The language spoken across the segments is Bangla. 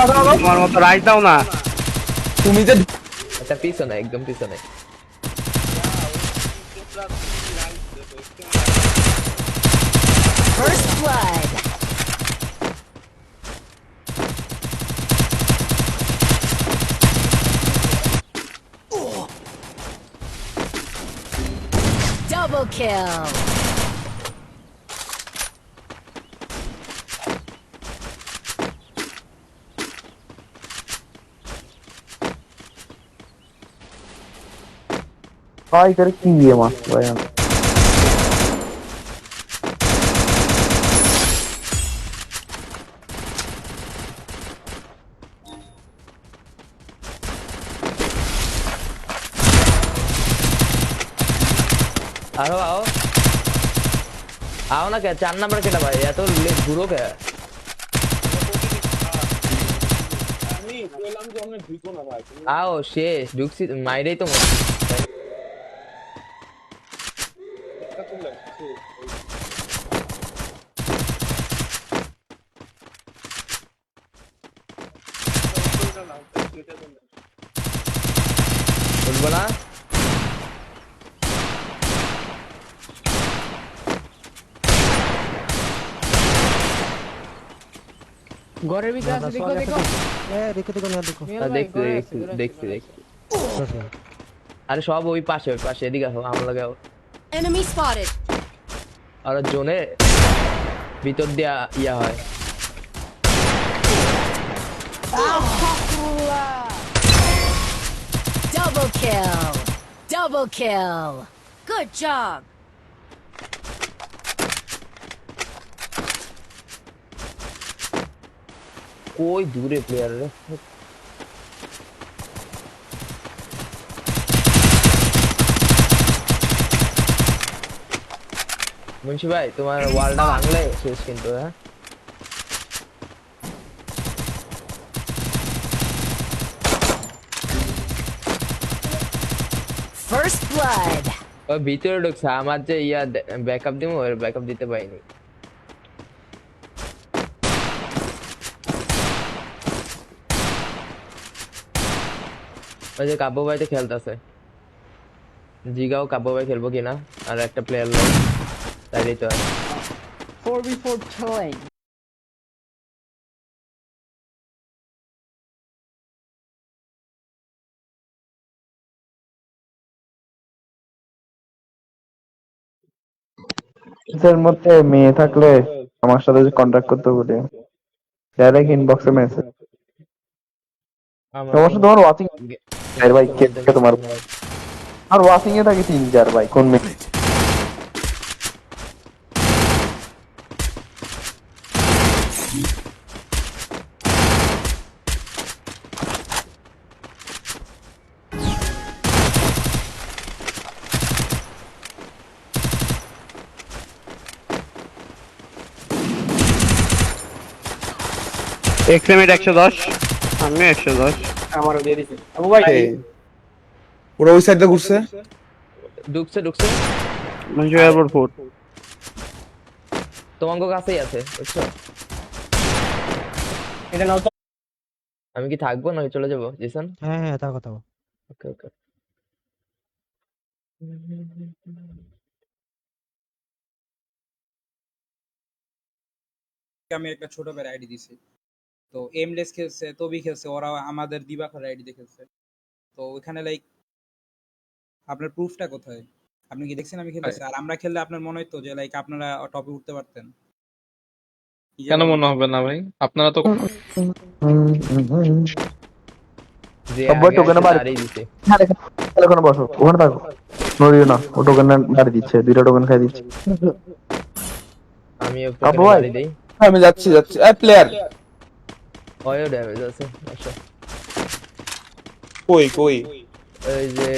তোমার মতো রাইট দাও না তুমি যে আচ্ছা পিছনে একদম পিছনে First blood. Double kill. भाई कर की ये मस्त भाई आओ आओ आओ ना क्या 4 नंबर केटा भाई या तो घुरो क्या आओ শেষ ঢুকছি মাইরেই তো বলবো না ঘরের ভিতরে আছে দেখো দেখো দেখো না দেখো দেখছি আরে সব ওই পাশে এদিকে আসো আমার লাগে Enemy spotted. আর জোনে ভিতর দিয়া ইয়া হয় Double kill. Double kill. Good job. কই দূরে প্লেয়ার রে মুন্সি ভাই তোমার ওয়ালটা ভাঙলে শেষ কিন্তু হ্যাঁ First blood. ওই ভিতরে ঢুকছে আমার যে ইয়া ব্যাকআপ দিমু ওর ব্যাকআপ দিতে পাইনি ওই যে কাব্য ভাই তো খেলতেছে জিগাও কাব্য ভাই খেলবো কিনা আর একটা প্লেয়ার লোক তাইলেই তো 4v4 খেলাই এর মধ্যে মেয়ে থাকলে আমার সাথে কন্টাক্ট করতে বলে ডাইরেক্ট ইনবক্সে মেসেজ সমস্যা তোমার ওয়াচিং এর ভাই কে তোমার আর ওয়াচিং এ থাকে 3-4 ভাই কোন মেয়ে এক্সএমএট 110 আমি 110 আমারও দিয়ে দিছে আবু ভাই ওরা ওই সাইডে ঘুরছে ঢুকছে মঞ্জু এয়ারপোর্ট 4 তোমার কাছেই আছে বুঝছো এটা নাও তো আমি কি থাকবো নাকি চলে যাবো জিসান হ্যাঁ তা কথা ওকে ওকে আমি একটা ছোট বের আইডি দিছি তো এমলেস খেলছে তবি খেলছে ওরা আমাদের দিবাকর আইডি দেখেছে তো ওখানে লাইক আপনার প্রুফটা কোথায় আপনি কি দেখছেন আমি খেলতেছি আর আমরা খেললে আপনার মনে হতো যে লাইক আপনারা টপে উঠতে পারতেন কেন মনে হবে না ভাই আপনারা তো যে সবাই আগে টোকেন বাড়ি দাঁড়িয়ে দিতে ওখানে বসো ওখানে থাকো নড়িও না ও টোকেন বাড়ি দিচ্ছে দুইটা টোকেন খাই দিচ্ছে আমি আবু ভাই। দাঁড়িয়ে দেই আমি যাচ্ছি এই প্লেয়ার ওয়ো ড্যামেজ আছে আচ্ছা কই ওই যে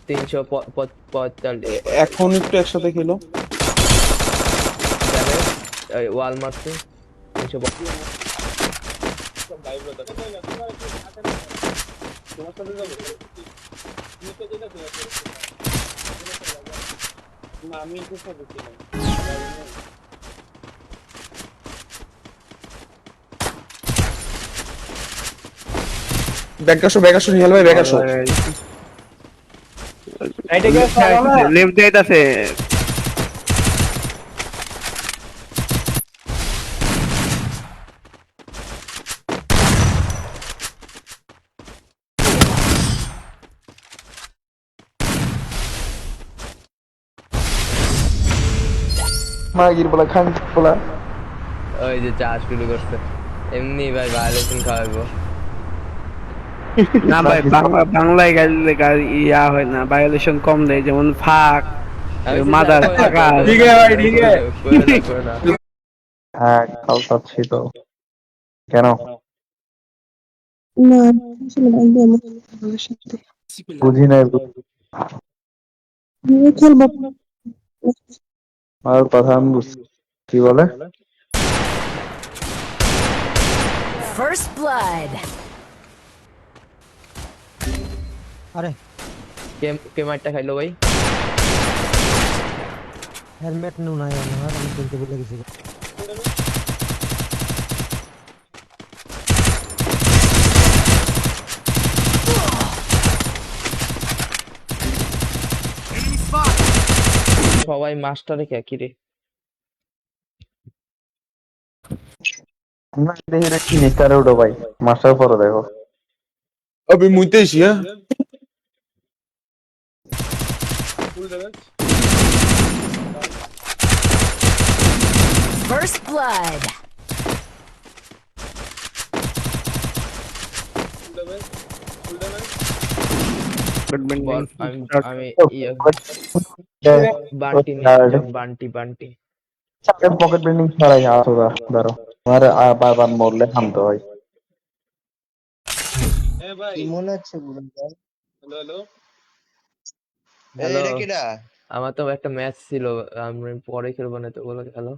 345 এখন একটু একসাথে খেলো ড্যামেজ ওই ওয়াল মারছে 350 ব্যাক আসো নিহাল ভাই ব্যাক আসো। রাইটে গেছে লেফট যাইতাছে মাগির বলা খান বলা ওই যে চাষ শুরু করছে এমনি ভাই ভায়োলেশন খাওয়াবো না ভাই বাংলায় গাইলে ইয়া হয় না ভায়োলেশন কম দেয় যেমন ফাঁক মাদার ফাঁকা ঠিক আছে ভাই ঠিক আছে। হ্যাঁ কাল চাচ্ছি তো কেন না আসলে ভাই আমার ভালোর সাথে বুঝি নাই আমি খেলবো আর কথা আমি বুঝছি কি বলে First blood. কে মারটা খাইলো ভাই হেলমেট নো নাই আমার আমি কিনতে ভুলে গেছি সবাই মাস্টারে কে কি রে আমরা দেখি না কি নিস্তারে উঠো ভাই মাস্টার পরে দেখো अभी मुझे ही है। First blood. বল আমি ইয়ে বান্টি বান্টি পকেট বেন্ডিং ছাড়াই আসো ধরো আমার বারবার মরলে থামতে হয় হ্যালো আমার তো একটা ম্যাচ ছিল আমি পরে খেলবো না তো বলো খেলো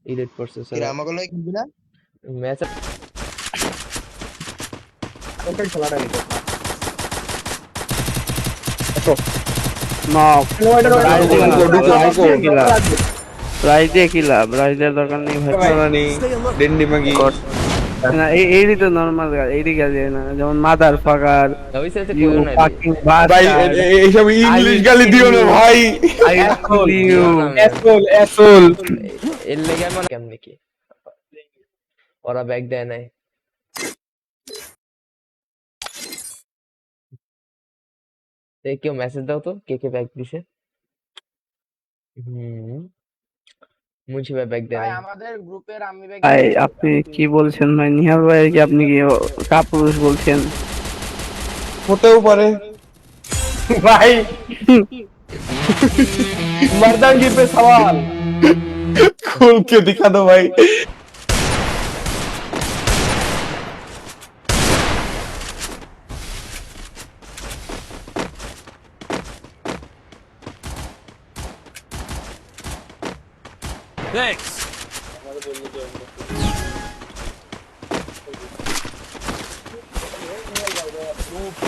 এডিট করছে স্যার আমাকে লই কিনবি না ম্যাচ রাইজে কি লাভ রাইজের দরকার নেই ভাই डेंडी मगी। না এই তো নরমাল গাল এই গাল না যেমন মাদার ফাকার হইছে তো ইউ কইও না ফাকিং भाई বাস্টার্ড ये सब इंग्लिश गाली दियो ना भाई। I school you asshole. এর লেগে আমার কেমনে কি ওরা ব্যাগ দেয় নাই কেউ মেসেজ দাও তো কে ব্যাগ দিছে মুন্সি ভাই ব্যাগ দেয় নাই আমাদের গ্রুপের আমি ভাই আপনি কি বলছেন ভাই নিহাল ভাই কি আপনি কি কাপুরুষ বলছেন होते ऊपर भाई मर्दानगी पे सवाल खोल के दिखा दो भाई।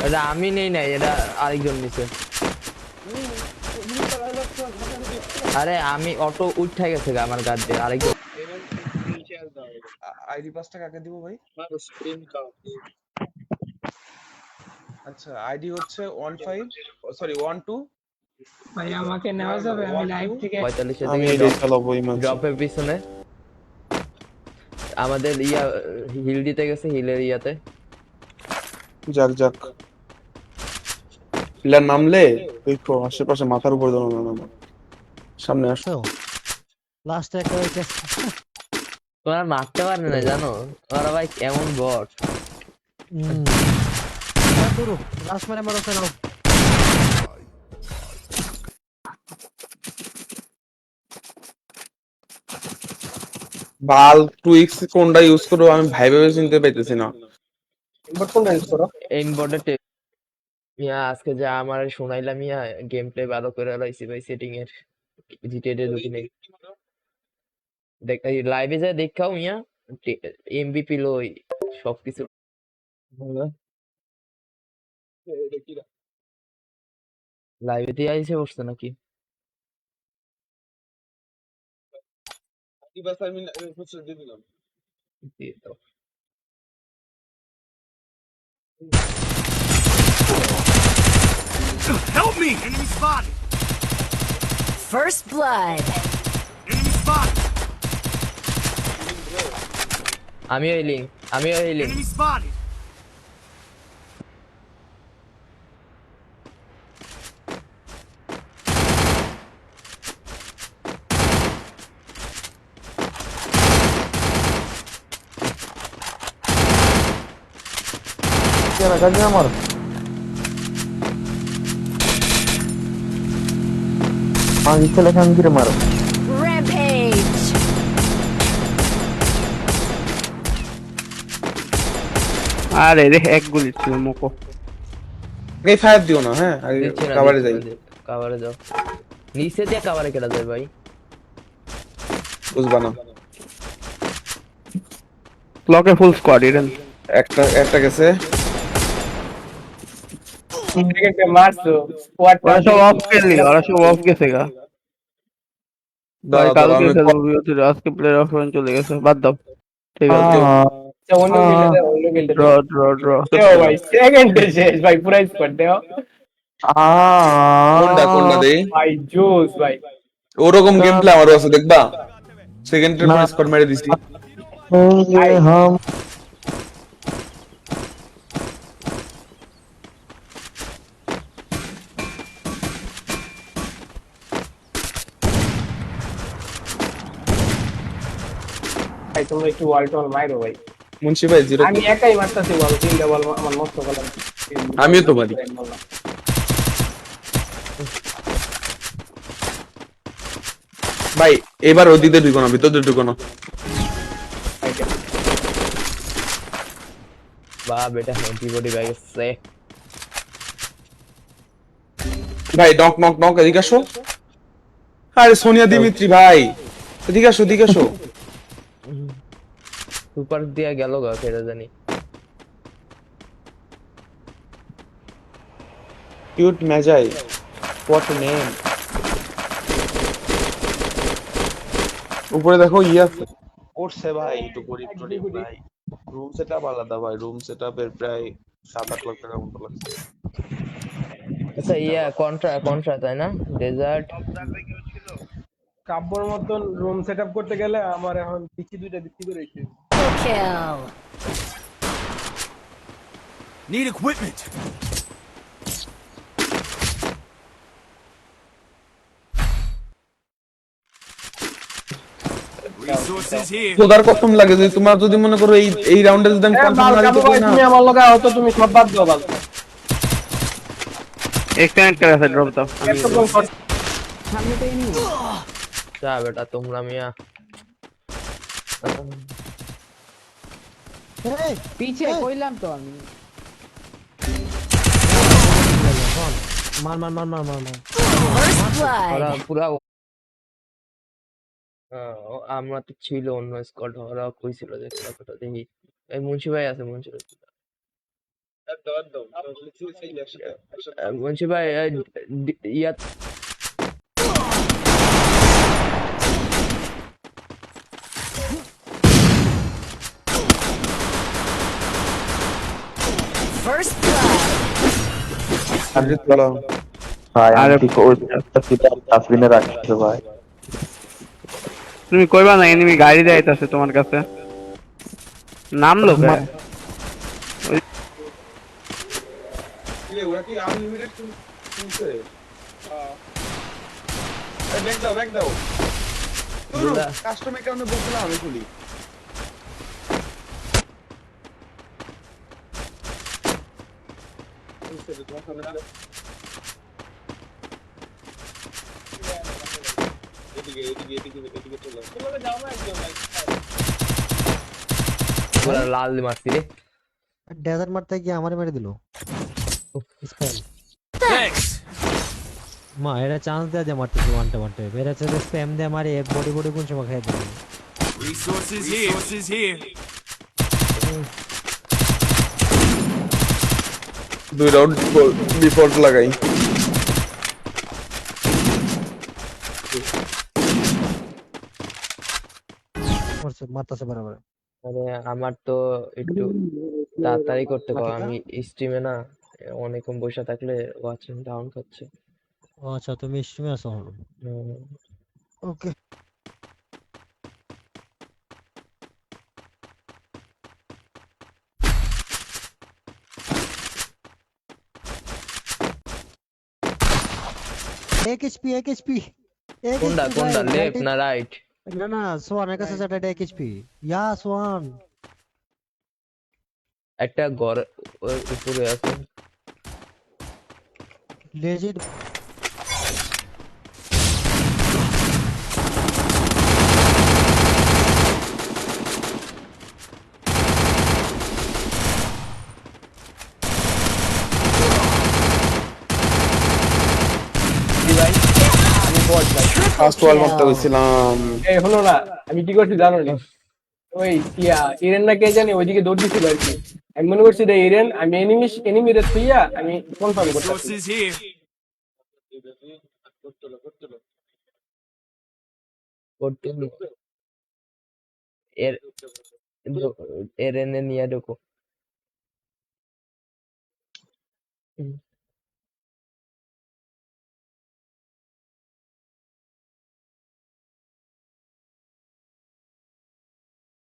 এটা আমি নেই নাই এটা আরেকজন নিছে আরে আমি অটো উঠে গেছে গা আমার গাড় দিয়ে আরেকজন आईडी पास টাকা কাকে দিব ভাই? Screen card. আচ্ছা আইডি হচ্ছে 15 সরি 12 ভাই আমাকে নেওয়া যাবে আমি লাইভ থেকে 45 আমি থেকে এটাই চালাবো এই মাসে। ড্রপের পিছনে আমাদের হিল দিতে গেছে হিলের ইয়াতে যাক যাক প্লেয়ার নামলে দেখো আশেপাশে মাথার উপর দাও না সামনে আসো। লাস্টে একটা তোমরা মারতে পারে না জানো ওরা ভাই কেমন বট লাস্ট মানে মারো ফেলাও বাল 2x কোনটা ইউজ করো আমি ভাইভাবে চিনতে পাইতেছি না। বাট কোনটা ইউজ করো? ইনবর্ডে মিয়া আজকে যা আমার শোনাইলাম মিয়া গেম প্লে ভালো করে লাইছি ভাই সেটিং এর জিটিএ ঢুকি নেই দেখ লাইভে যা দেখাও মিয়া এমবিপি লই সবকিছু লাইভে দিয়ে আইসে বসছে নাকি দিয়ে দাও First blood. আমিও হিলিং, আমিও হিলিং। কাজে আমার আগে ছেলে খান করে মারো। Rampage. আরে রে এক গুলি ছিল মোকো। আগে ফায়ার দিও না, হ্যাঁ আগে দিচ্ছি না, কাভারে দিচ্ছি যাই, না, কাভারে যাও। নিচে দিয়ে কাভারে খেলা যায় ভাই। বুঝবা না। ব্লকে ফুল স্কোয়াড ইরেন। একটা গেছে। ওরা সব অফ খেললি, ওরা সব অফ গেছে গা। ভাই দাঁড়াও, কালকে আমি খেলবো বিরতির, আজকে প্লেয়ার অফ চলে গেছে, বাদ দাও। ঠিক আছে, ড্র ড্র ড্র। কোনটা দেই? ওরকম গেম প্লে আমারও আছে, দেখবা? সেকেন্ডের পর স্কোর মেরে দিছি। হাম মুন্সি ভাই জিরো। আমি একাই মারতাছি বল, তিনটা বল আমার নষ্ট করলাম। আমিও তো পারি। ভাই এবার ওদিকে ঢুকো না, ভিতরে ঢুকো না। বা বেটা অ্যান্টিবডি ব্যাগ আছে। ভাই নক নক নক, এদিকে আসো। আরে সোনিয়া দিমিত্রি ভাই, এদিকে আসো, এদিকে আসো। সুপার দিয়া গেল গা কেটে জানি। Cute মেজাই, what name. উপরে দেখো আছে করছে ভাই, একটু গরিব টরিব ভাই। রুম সেটআপ আলাদা ভাই, রুম সেটআপের প্রায় 7-8 লাখ টাকা মতো লাগছে। আচ্ছা কন্ট্রা তাই না? ডেজার্ট কাব্যর মতন রুম সেটআপ করতে গেলে আমার এখন পিছি দুইটা বিক্রি করে রেখেছি। Kill. Need equipment. Resources here. খোদার কসম লাগে যে তোমার যদি মনে করো এই রাউন্ডে যদি আমি কনফার্ম না দিতে পারি না, তুমি আমার লগে হতো, তুমি সব বাদ দাও বাল। এক্সটেন্ড করে আছে, ড্রপ দাও। আমি যা বেটা তোমরা মিয়া। পিছে কইলাম তো আমি। মার মার মার মার মার মার। First ওরা blood. পুরা আমরা তো ছিল অন্য স্কোয়াড, ওরা কইছিল যে কতটা দেখি। এই মুন্সি ভাই আছে, মুন্সি ভাই। মুন্সি ভাই ইয়া First blood. আরে চলো। ভাই আমি ঠিক ওই ডাস্টবিনে রাখছো ভাই। তুমি কইবা না এনিমি গাড়ি দিয়ে আইতাছে তোমার কাছে, নামলো কে? ওরা কি আনলিমিটেড শুনছে? এই ব্যাক দাও। কাস্টমার অ্যাকাউন্টে বলছিলাম আমি খুলি। পুরা লাল মারছি রে। ডেজার্ট মারতে গিয়ে আমারে মেরে দিল। Spam Thanks. মা এরা চান্স দেয়া যে মারতেছে ওয়ানটে মেরে চাইলে স্প্যাম দিয়ে মারি এক বডি কোন সময় খাই দিবে। Resources here. Resources here. দুই রাউন্ড ডিফল্ট লাগাই। মারতেছে বরাবর। আরে আমার তো একটু তাড়াতাড়ি করতে কও, আমি স্ট্রিমে না অনেকক্ষণ বসে থাকলে ওয়াচিং ডাউন খাচ্ছে। ও আচ্ছা, তুমি স্ট্রিমে আছো? হুম, ওকে। এক এইচপি, এক এইচপি, এক কোনটা এইচপি কোনটা, ভাই, লেফট না রাইট? না না, সোয়ানের কাছে যেটা, এটা এক এইচপি। ইয়া সোয়ান, একটা ঘর ওর উপরে আছে। লেজিট। ফার্স্ট ওয়াল মারতে গেছিলাম। এই হলো না, আমি কি করছি জানো নি? ওই ইরেন না কে জানি ওইদিকে দৌড় দিছিল আর কি। আমি মনে করছি যে ইরেন, আমি এনিমি রে থুইয়া আমি কনফার্ম করতেছি। Resources here. করতে এর এর এনে নিয়ে ঢোকো।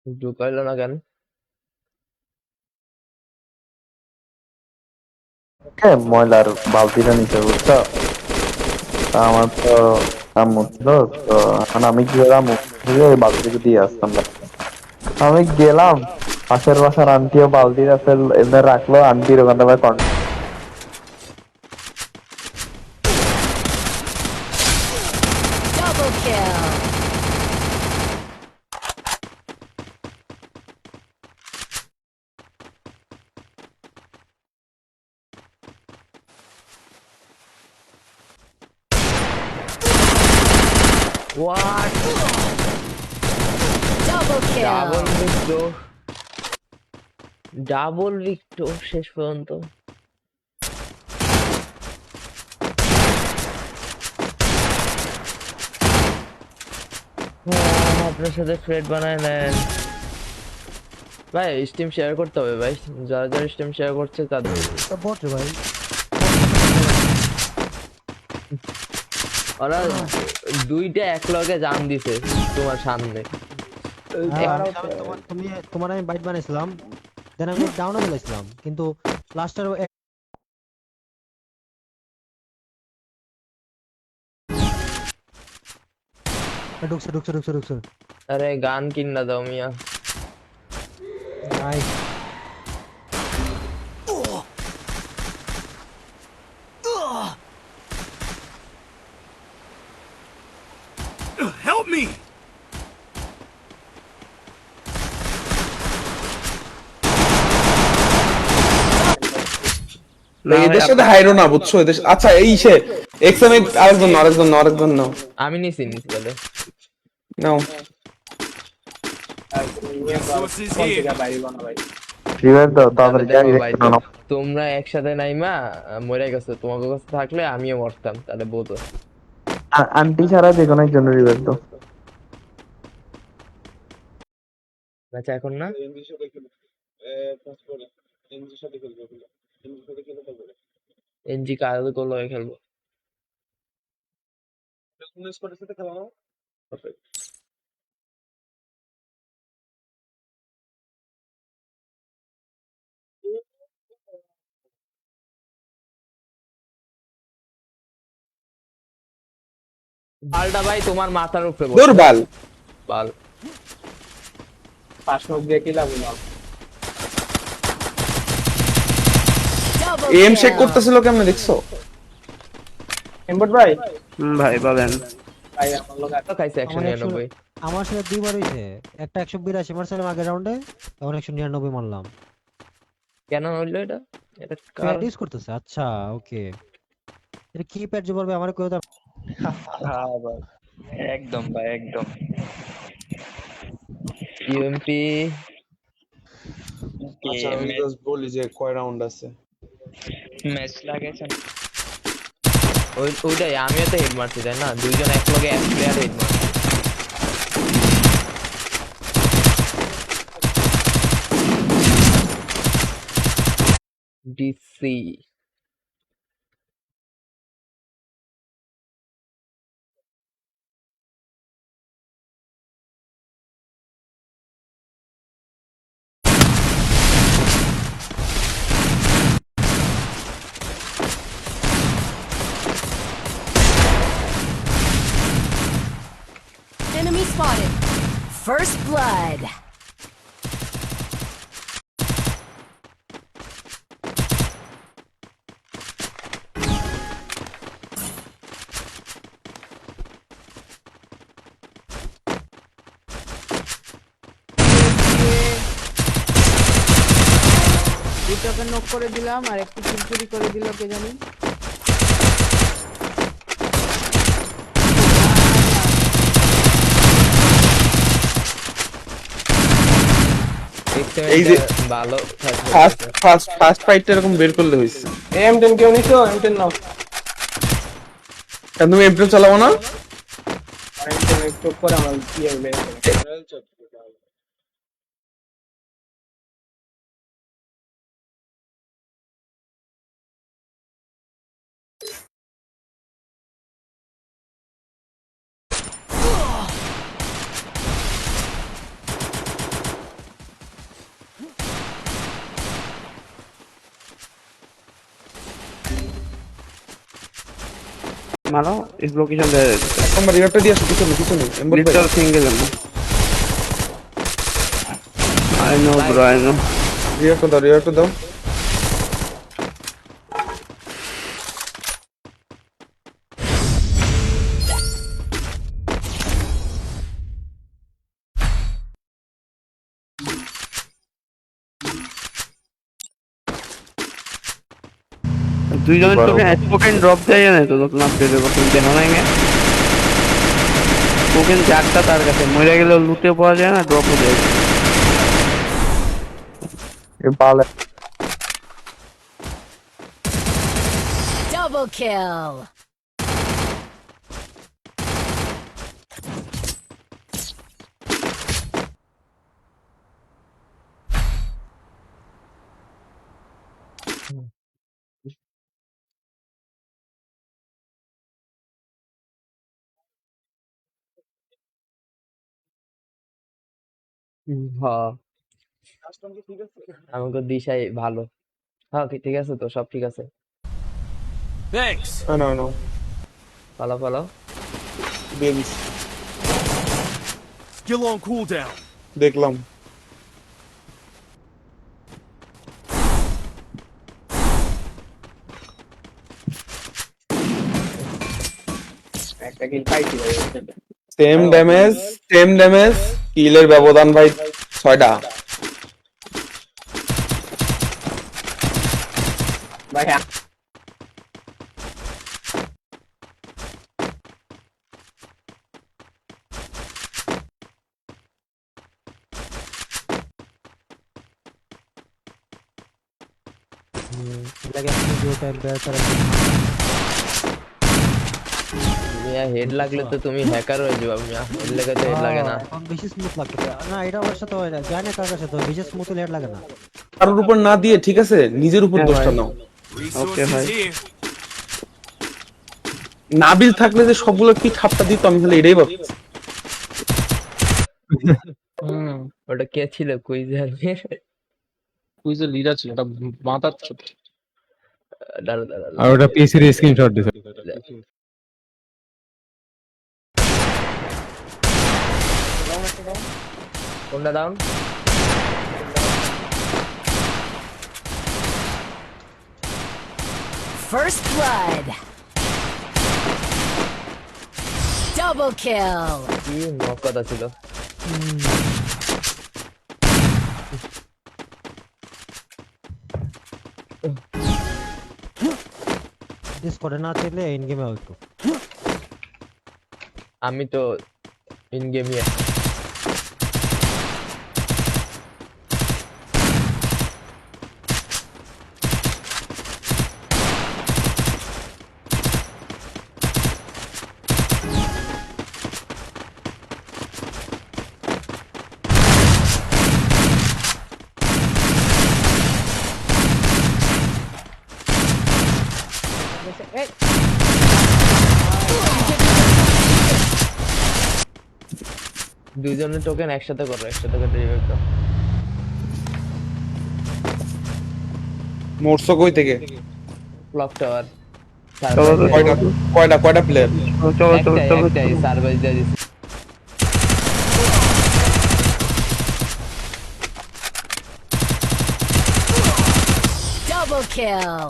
ঢুকাইলো না কেন? ময়লার বালতিটা নিচে, বুঝছো? তা আমার তো আম্মু ছিল, তো এখন আমি কি করলাম, ওই বালতিকে দিয়ে আসতাম। আমি গেলাম, পাশের বাসার আন্টিও বালতিটা এমনি রাখলো, আন্টির ওখানে আবার Double kill. What? Double double kill. রিক্টো, ডাবল রিক্টো শেষ পর্যন্ত। আপনার সাথে ফ্রেড বানায় নেন ভাই, স্টিম শেয়ার করতে হবে ভাই, যারা যারা স্টিম শেয়ার করছে তাদের। বট রে ভাই, ওরা দুইটা এক লগে জান দিছে তোমার সামনে। তোমার আমি বাইট বানাইছিলাম, দেন আমি ডাউনও দিয়েছিলাম, কিন্তু লাস্টের ঢুকছে ঢুকছে ঢুকছে ঢুকছে। আরে গান কিনা দাও মিয়া। নাইস। Help me! এদের সাথে হাইরো না, বুঝছো? এদের আচ্ছা এই সে এক্সএম আরেকজন নাও। আমি নিছি তাহলে নাও। Resources here. রিভাইভ দাও তাড়াতাড়ি, দেখো যাই ভাই, তোমরা একসাথে নাইমা মরে গেছো, তোমাকে কাছে থাকলে আমিও মরতাম, তাহলে বোঝো। আন্টি ছাড়া যে কোনো একজন রিভাইভ দাও। আচ্ছা এখন না, এনজি কাজ করলো খেলবো। বালটা ভাই তোমার মাথার উপরে বসে। দুর্বল বাল পাঁচ নোক দিয়ে কি লাভ হলো? Double M check kill. করতেছিল কেমনে দেখছো? এমবট ভাই, ভাই বলেন। ভাই আমার লোক তো খাইছে 199। আমার সাথে দুইবার হইছে, একটা 182 মারছিলাম আগের রাউন্ডে, তখন 199 মারলাম। কেন হইলো এটা? এটা প্যাড ইউজ করতেছে, আচ্ছা ওকে। এটা কি প্যাড যে বলবে আমার কই দাও। হ্যাঁ ভাই, একদম ভাই একদম। ইউএমপি আচ্ছা আমি জাস্ট বলি যে কয় রাউন্ড আছে। ম্যাচ লাগেছেন ওইটাই, আমিও তো হেড মারছি তাই না, দুইজন এক লগে এক প্লেয়ার হেড মারছি। DC Enemy spotted. First blood. দুটোকে নক করে দিলাম আর একটু চুরি করে দিল কে জানি। এই যে ভালো ফার্স্ট ফাইটটা এরকম বের করলে হইছে। M10 কেউ নিছো? M10 নাও। কেন তুমি M10 চালাবো না? M10 একটু করে আমার কি হবে? মারো ইস লোকেশন দে একবার রিভাইভটা দিয়ে আসো পিছনে এমবল ভাই। Little single I know bro I know রিভাইভটা দাও। দুইজনের তোকে স্পোকেন ড্রপ দেয় না তো নতুন আপডেটের কথা দেখো না গে স্পোকেন চারটা তার কাছে মরে গেলে লুটে পাওয়া যায় না ড্রপও দেয় এ বাল Double kill. হ্যাঁ আমাকে দিশাই ভালো। হ্যাঁ ঠিক আছে তো, সব ঠিক আছে। Thanks. No. পালা বেবিস Skill on cooldown. দেখলাম। একটা কিল পাইছি ভাই। সেম ড্যামেজ কিলের ব্যবধান ভাই 6টা। ভাই লাগে जो टाइम बेर করে মিয়া হেড লাগলে তো তুমি হ্যাকার হয়ে যাবে মিয়া, হেড লাগে তো হেড লাগে না। এখন বেশি স্মুথ লাগতেছে না, এটা ওর সাথে হয় না, জানে কার কাছে তো বেশি স্মুথ হেড লাগে না। কারোর উপর না দিয়ে ঠিক আছে নিজের উপর দোষটা নাও। Resources here. নাবিল থাকলে যে সবগুলো কি ঠাপটা দিত আমি খালি এটাই ভাবছি। ওটা কে ছিল কুইজের? কুইজের লিডার ছিল, এটা মাথার ছোট। দাঁড়া আর ওটা পিসির স্ক্রিনশট দিছে। কোনটা down? First blood. Double kill. কি নক কথা ছিল। ডিসকর্ডে না চলে ইন গেমে আউট। আমি তো ইন গেমে দুইজনের টোকেন একসাথে করো, একসাথে করে রিভাইভ দাও। মোরসো কই থেকে? Clock tower. কয়টা প্লেয়ার? একটাই সার্ভাইস দিয়ে দিছি। Double kill.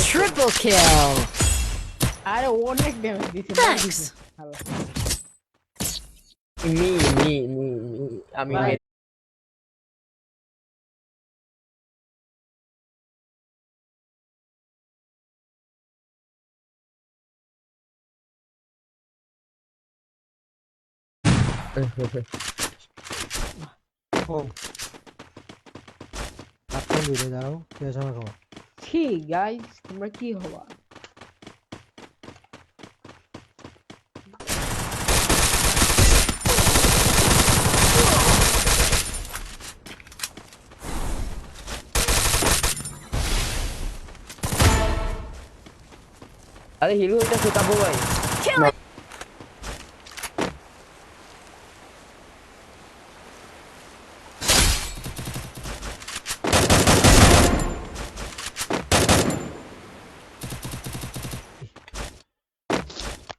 Triple kill. আরে অনেক ড্যামেজ দিছে। Thanks. আমি আপনি ভিডিও দাঁড়াও, কে সময় খাওয়া। ছি গাইস, তোমরা কি হবা? আরে হিরো হইতাছে কাবু ভাই। Kill it.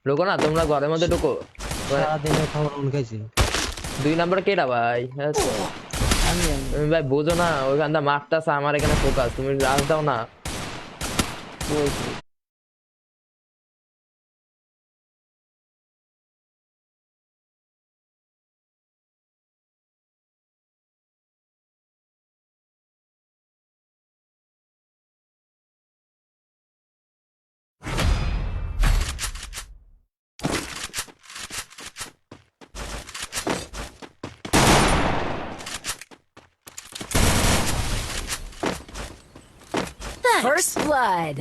ঢোকো না তোমরা, ঘরের মধ্যে ঢোকো। সারাদিনে খাবার অন খাইছি। 2 নাম্বার কেডা ভাই? হ্যাঁ তো। তুমি ভাই বোঝো না, ওইখানটা মারতাছে, আমার এখানে ফোকাস, তুমি রাজ দাও না। First blood.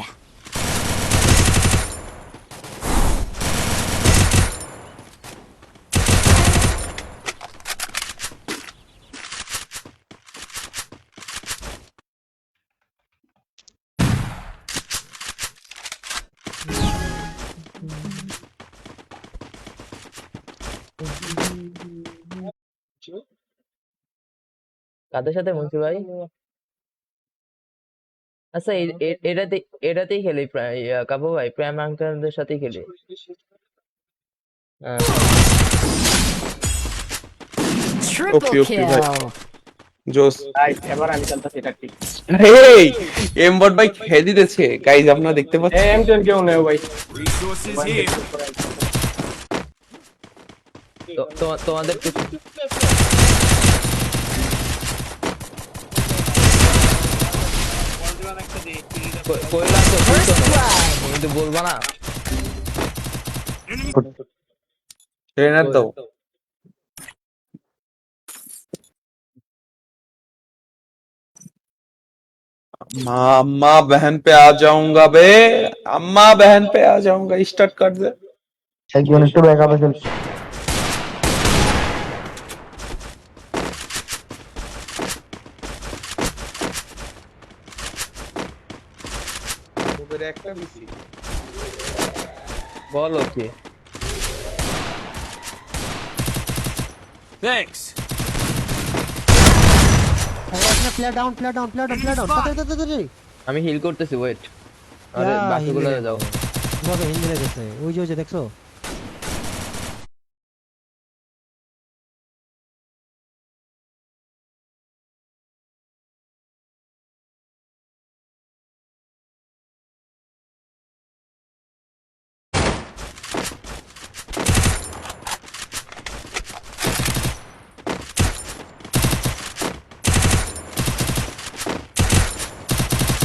কাদের সাথে মুন্সি ভাই? আচ্ছা এটাতেই খেলি প্রায়, কাবু ভাই প্রাইম আঙ্কেলদের সাথেই খেলি। Triple kill. জোস এবার আমি চলতেছি এটা ঠিক। এই এমবট ভাই খেয়ে দিতেছে গাইজ, আপনারা দেখতে পাচ্ছেন। M10 কেউ নেই ভাই। Resources here. তোমাদের কিছু কইলাম তো, First blood. কিন্তু বলবা না। ট্রেনার দাও। अम्मा बहन पे आ जाऊंगा बे, अम्मा बहन पे आ जाऊंगा। स्टार्ट कर दे। একজন একটু ব্যাকআপে খেলছে। ওদের একটা মিসি বলো কি? Thanks. Player down. আমি হিল করতেছি, ওয়েট। আরে Yeah, বাকিগুলো heal যাও। কিভাবে হিল দিলে গেছে, ওই যে দেখছো